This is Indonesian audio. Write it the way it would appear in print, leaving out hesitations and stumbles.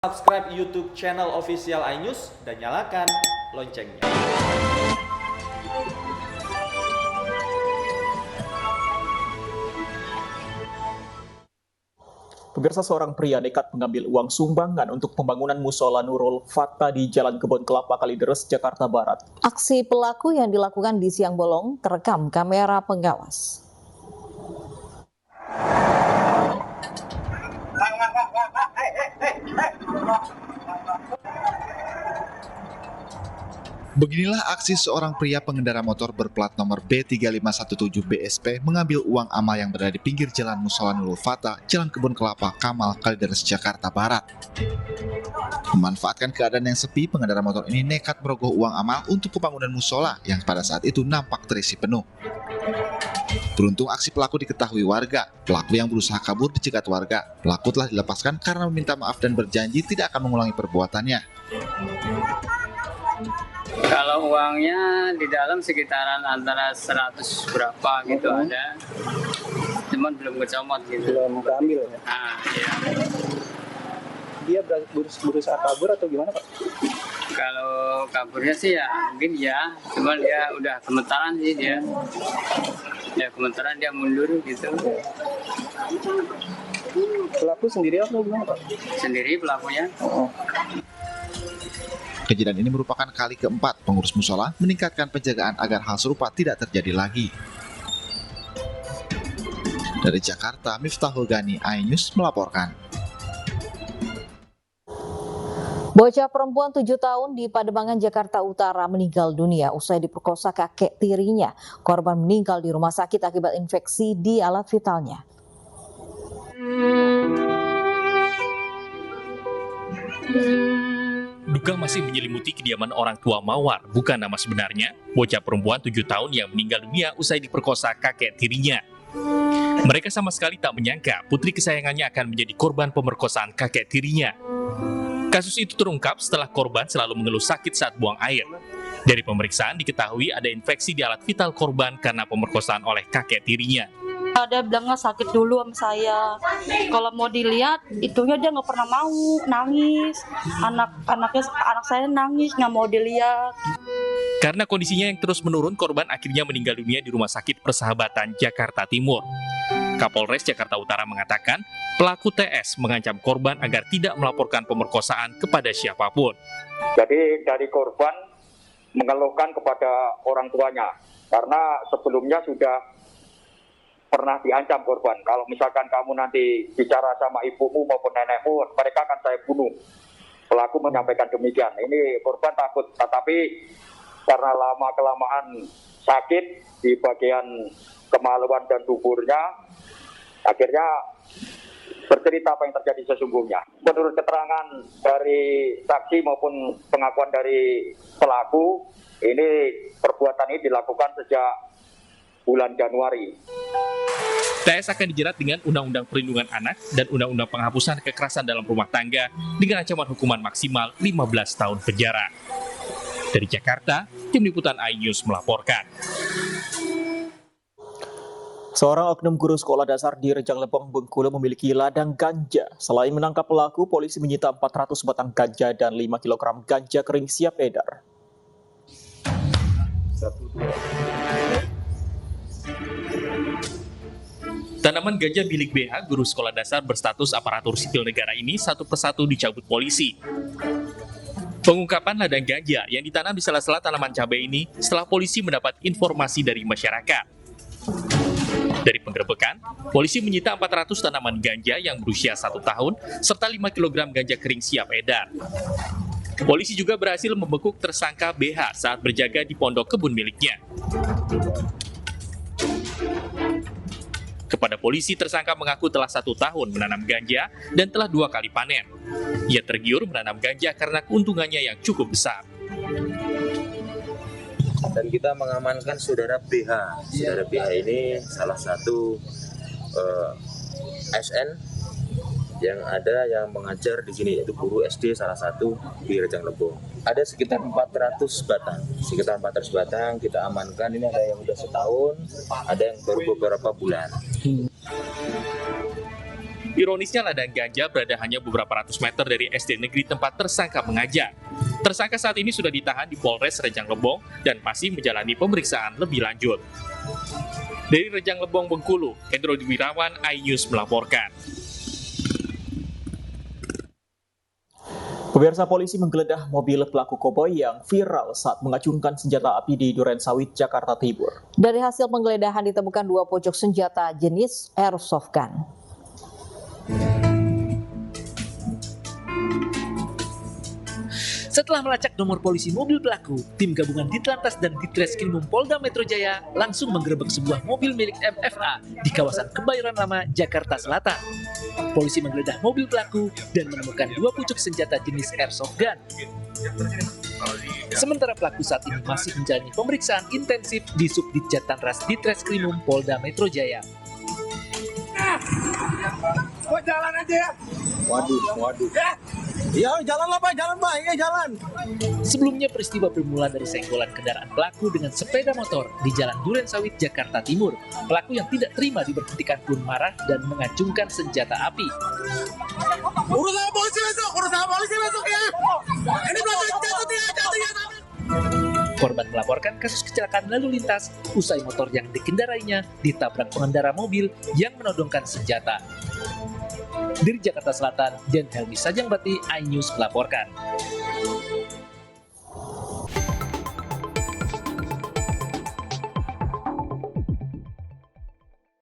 Subscribe YouTube channel official iNews dan nyalakan loncengnya. Pemirsa, seorang pria nekat mengambil uang sumbangan untuk pembangunan musola Nurul Fatta di Jalan Kebon Kelapa, Kalideres, Jakarta Barat. Aksi pelaku yang dilakukan di siang bolong terekam kamera pengawas. Beginilah aksi seorang pria pengendara motor berplat nomor B3517BSP mengambil uang amal yang berada di pinggir jalan Musola Nurul Fatta, Jalan Kebon Kelapa, Kamal, Kalideres, Jakarta Barat. Memanfaatkan keadaan yang sepi, pengendara motor ini nekat merogoh uang amal untuk pembangunan musola yang pada saat itu nampak terisi penuh. Beruntung aksi pelaku diketahui warga. Pelaku yang berusaha kabur dicegat warga. Pelaku telah dilepaskan karena meminta maaf dan berjanji tidak akan mengulangi perbuatannya. Kalau uangnya di dalam sekitaran antara 100 berapa gitu ada, cuman belum kecomot gitu. Belum keambil ya? Iya. Dia berusaha kabur atau gimana, Pak? Kalau kaburnya sih ya mungkin ya, cuman dia udah gemetaran sih dia. Ya gemetaran dia mundur gitu. Pelaku sendiri atau gimana, Pak? Sendiri pelakunya. Kejadian ini merupakan kali keempat pengurus musola meningkatkan penjagaan agar hal serupa tidak terjadi lagi. Dari Jakarta, Miftahul Gani, iNews melaporkan. Bocah perempuan 7 tahun di Pademangan, Jakarta Utara meninggal dunia usai diperkosa kakek tirinya. Korban meninggal di rumah sakit akibat infeksi di alat vitalnya. Duka masih menyelimuti kediaman orang tua Mawar, bukan nama sebenarnya, bocah perempuan 7 tahun yang meninggal dunia usai diperkosa kakek tirinya. Mereka sama sekali tak menyangka putri kesayangannya akan menjadi korban pemerkosaan kakek tirinya. Kasus itu terungkap setelah korban selalu mengeluh sakit saat buang air. Dari pemeriksaan diketahui ada infeksi di alat vital korban karena pemerkosaan oleh kakek tirinya. Dia bilangnya sakit dulu sama saya. Kalau mau dilihat, itunya dia nggak pernah mau, nangis. Anak saya nangis, nggak mau dilihat. Karena kondisinya yang terus menurun, korban akhirnya meninggal dunia di Rumah Sakit Persahabatan, Jakarta Timur. Kapolres Jakarta Utara mengatakan, pelaku TS mengancam korban agar tidak melaporkan pemerkosaan kepada siapapun. Jadi dari korban mengeluhkan kepada orang tuanya, karena sebelumnya sudah pernah diancam korban. Kalau misalkan kamu nanti bicara sama ibumu maupun nenekmu, mereka akan saya bunuh. Pelaku menyampaikan demikian. Ini korban takut, tetapi karena lama-kelamaan sakit di bagian kemaluan dan duburnya, akhirnya bercerita apa yang terjadi sesungguhnya. Menurut keterangan dari saksi maupun pengakuan dari pelaku, ini perbuatan ini dilakukan sejak bulan Januari. TS akan dijerat dengan Undang-Undang Perlindungan Anak dan Undang-Undang Penghapusan Kekerasan dalam Rumah Tangga dengan ancaman hukuman maksimal 15 tahun penjara. Dari Jakarta, Tim Liputan iNews melaporkan. Seorang oknum guru sekolah dasar di Rejang Lebong, Bengkulu memiliki ladang ganja. Selain menangkap pelaku, polisi menyita 400 batang ganja dan 5 kg ganja kering siap edar. Tanaman ganja milik BH, guru sekolah dasar berstatus aparatur sipil negara ini, satu persatu dicabut polisi. Pengungkapan ladang ganja yang ditanam di sela-sela tanaman cabai ini setelah polisi mendapat informasi dari masyarakat. Dari penggerebekan, polisi menyita 400 tanaman ganja yang berusia 1 tahun serta 5 kg ganja kering siap edar. Polisi juga berhasil membekuk tersangka BH saat berjaga di pondok kebun miliknya. Kepada polisi, tersangka mengaku telah 1 tahun menanam ganja dan telah 2 kali panen. Ia tergiur menanam ganja karena keuntungannya yang cukup besar. Dan kita mengamankan saudara BH. Saudara BH ini salah satu SN yang ada yang mengajar di sini, yaitu guru SD salah satu di Rejang Lebong. Ada sekitar 400 batang. Sekitar 400 batang kita amankan. Ini ada yang sudah setahun, ada yang baru beberapa bulan. Ironisnya ladang ganja berada hanya beberapa ratus meter dari SD negeri tempat tersangka mengajar. Tersangka saat ini sudah ditahan di Polres Rejang Lebong dan masih menjalani pemeriksaan lebih lanjut. Dari Rejang Lebong, Bengkulu, Hendro Wirawan, iNews melaporkan. Pemirsa, polisi menggeledah mobil pelaku koboi yang viral saat mengacungkan senjata api di Durensawit, Jakarta Timur. Dari hasil penggeledahan ditemukan 2 pocok senjata jenis airsoft gun. Setelah melacak nomor polisi mobil pelaku, tim gabungan Ditlantas dan Ditreskrimum Polda Metro Jaya langsung menggerebek sebuah mobil milik MFA di kawasan Kebayoran Lama, Jakarta Selatan. Polisi menggeledah mobil pelaku dan menemukan 2 pucuk senjata jenis airsoft gun. Sementara pelaku saat ini masih menjalani pemeriksaan intensif di Subdit Jatanras Ditreskrimum Polda Metro Jaya. Jalan aja ya. Waduh. Ya jalan lah Pak, jalan Pak, ya jalan. Sebelumnya peristiwa bermula dari senggolan kendaraan pelaku dengan sepeda motor di Jalan Durensawit, Jakarta Timur. Pelaku yang tidak terima diberhentikan pun marah dan mengacungkan senjata api. Urus sama polisi besok ya. Ini belum jatuh ya. Korban melaporkan kasus kecelakaan lalu lintas usai motor yang dikendarainya ditabrak pengendara mobil yang menodongkan senjata. Dari Jakarta Selatan, Dan Helmi Sajangbati, iNews melaporkan.